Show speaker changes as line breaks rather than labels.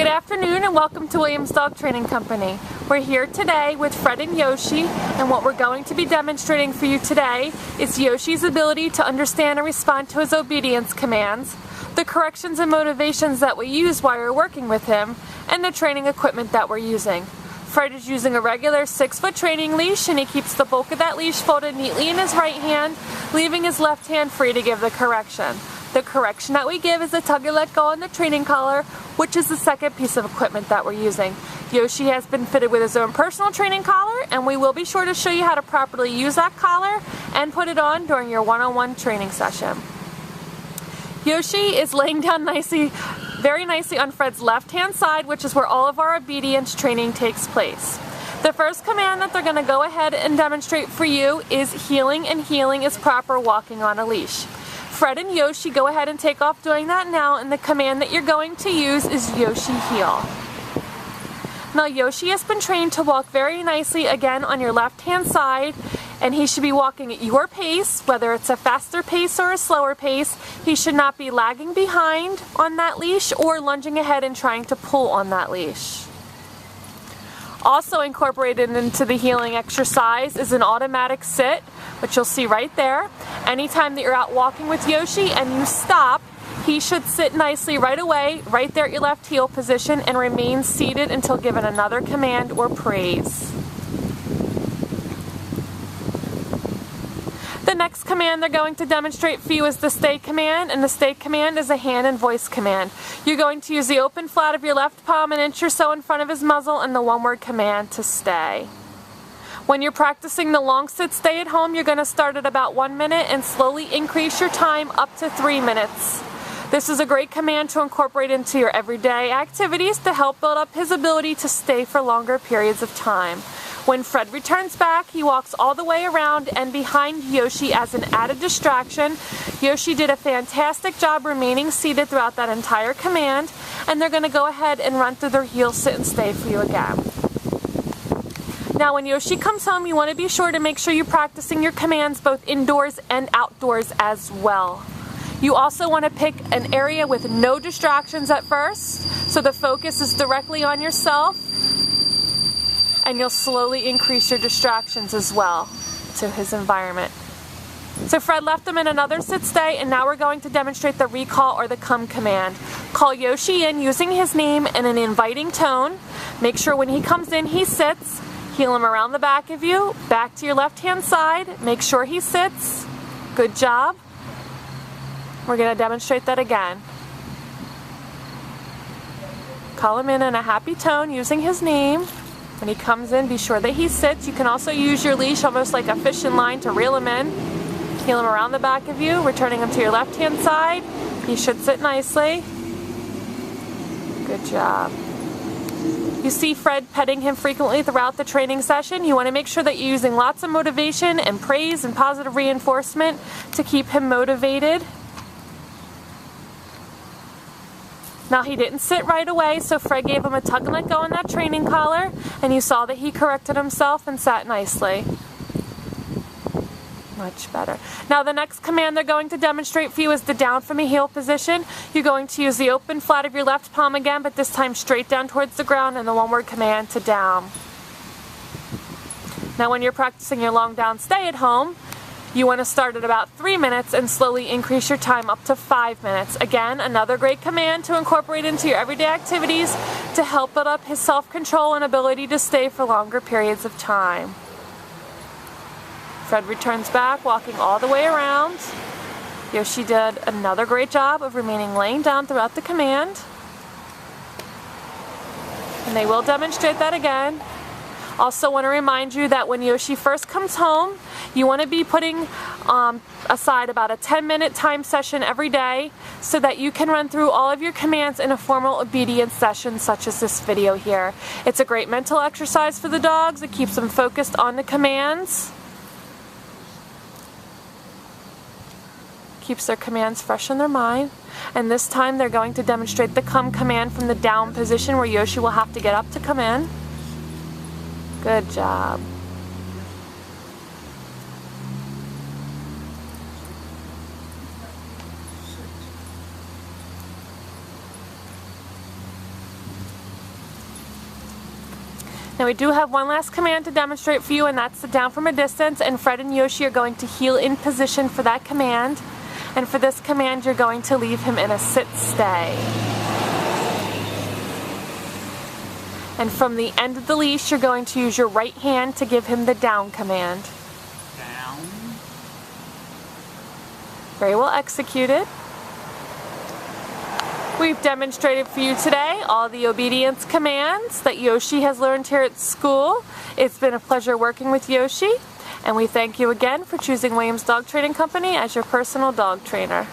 Good afternoon and welcome to Williams Dog Training Company. We're here today with Fred and Yoshi, and what we're going to be demonstrating for you today is Yoshi's ability to understand and respond to his obedience commands, the corrections and motivations that we use while we're working with him, and the training equipment that we're using. Fred is using a regular 6-foot training leash, and he keeps the bulk of that leash folded neatly in his right hand, leaving his left hand free to give the correction. The correction that we give is a tug and let go on the training collar, which is the second piece of equipment that we're using. Yoshi has been fitted with his own personal training collar, and we will be sure to show you how to properly use that collar and put it on during your one-on-one training session. Yoshi is laying down very nicely on Fred's left-hand side, which is where all of our obedience training takes place. The first command that they're going to go ahead and demonstrate for you is heeling, and heeling is proper walking on a leash. Fred and Yoshi, go ahead and take off doing that now, and the command that you're going to use is Yoshi heel. Now Yoshi has been trained to walk very nicely again on your left hand side, and he should be walking at your pace, whether it's a faster pace or a slower pace. He should not be lagging behind on that leash or lunging ahead and trying to pull on that leash. Also incorporated into the heeling exercise is an automatic sit, which you'll see right there. Anytime that you're out walking with Yoshi and you stop, he should sit nicely right away, right there at your left heel position, and remain seated until given another command or praise. The next command they're going to demonstrate for you is the stay command, and the stay command is a hand and voice command. You're going to use the open flat of your left palm an inch or so in front of his muzzle and the one-word command to stay. When you're practicing the long sit stay at home, you're going to start at about 1 minute and slowly increase your time up to 3 minutes. This is a great command to incorporate into your everyday activities to help build up his ability to stay for longer periods of time. When Fred returns back, he walks all the way around and behind Yoshi as an added distraction. Yoshi did a fantastic job remaining seated throughout that entire command, and they're going to go ahead and run through their heel, sit, and stay for you again. Now when Yoshi comes home, you want to be sure to make sure you're practicing your commands both indoors and outdoors as well. You also want to pick an area with no distractions at first, so the focus is directly on yourself, and you'll slowly increase your distractions as well to his environment. So Fred left him in another sit stay, and now we're going to demonstrate the recall or the come command. Call Yoshi in using his name in an inviting tone. Make sure when he comes in he sits. Heel him around the back of you, back to your left hand side. Make sure he sits. Good job. We're going to demonstrate that again. Call him in a happy tone using his name. When he comes in, be sure that he sits. You can also use your leash almost like a fishing line to reel him in. Heel him around the back of you, returning him to your left hand side. He should sit nicely. Good job. You see Fred petting him frequently throughout the training session. You want to make sure that you're using lots of motivation and praise and positive reinforcement to keep him motivated. Now he didn't sit right away, so Fred gave him a tug and let go on that training collar, and you saw that he corrected himself and sat nicely. Much better. Now the next command they're going to demonstrate for you is the down from a heel position. You're going to use the open flat of your left palm again, but this time straight down towards the ground, and the one-word command to down. Now when you're practicing your long down stay at home, you want to start at about 3 minutes and slowly increase your time up to 5 minutes. Again, another great command to incorporate into your everyday activities to help build up his self-control and ability to stay for longer periods of time. Fred returns back, walking all the way around. Yoshi did another great job of remaining laying down throughout the command. And they will demonstrate that again. Also want to remind you that when Yoshi first comes home, you want to be putting aside about a 10-minute time session every day so that you can run through all of your commands in a formal obedience session such as this video here. It's a great mental exercise for the dogs. It keeps them focused on the commands. Keeps their commands fresh in their mind. And this time they're going to demonstrate the come command from the down position where Yoshi will have to get up to come in. Good job. Now we do have one last command to demonstrate for you, and that's the down from a distance, and Fred and Yoshi are going to heel in position for that command. And for this command, you're going to leave him in a sit-stay. And from the end of the leash, you're going to use your right hand to give him the down command.
Down.
Very well executed. We've demonstrated for you today all the obedience commands that Yoshi has learned here at school. It's been a pleasure working with Yoshi, and we thank you again for choosing Williams Dog Training Company as your personal dog trainer.